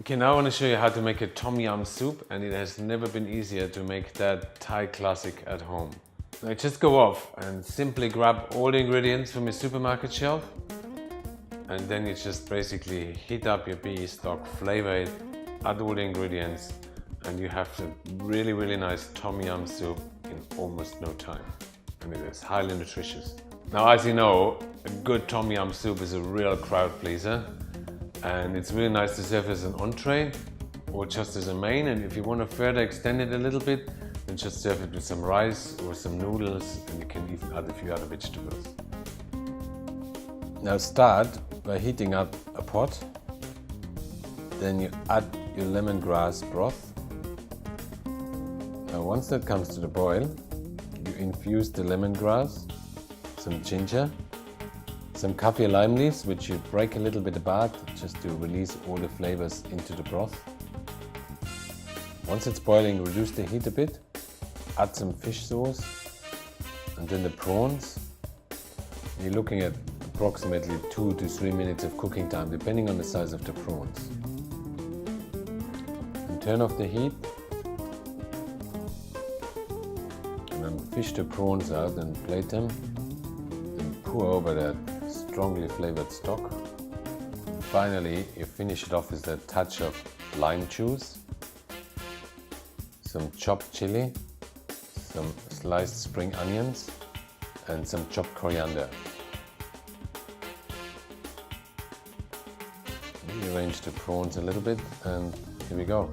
Okay, now I want to show you how to make a tom yum soup, and it has never been easier to make that Thai classic at home. Now just go off and simply grab all the ingredients from your supermarket shelf, and then you just basically heat up your PE stock, flavor it, add all the ingredients, and you have a really nice tom yum soup in almost no time. And it is highly nutritious. Now, as you know, a good tom yum soup is a real crowd pleaser. And it's really nice to serve as an entree or just as a main, and if you want to further extend it a little bit, then just serve it with some rice or some noodles, and you can even add a few other vegetables. Now start by heating up a pot, then you add your lemongrass broth. Now once that comes to the boil, you infuse the lemongrass, some ginger, some kaffir lime leaves, which you break a little bit apart just to release all the flavors into the broth. Once it's boiling, reduce the heat a bit, add some fish sauce, and then the prawns. You're looking at approximately 2 to 3 minutes of cooking time, depending on the size of the prawns. And turn off the heat, and then fish the prawns out and plate them, and pour over that strongly flavored stock. Finally, you finish it off with a touch of lime juice, some chopped chili, some sliced spring onions, and some chopped coriander. Rearrange the prawns a little bit, and here we go.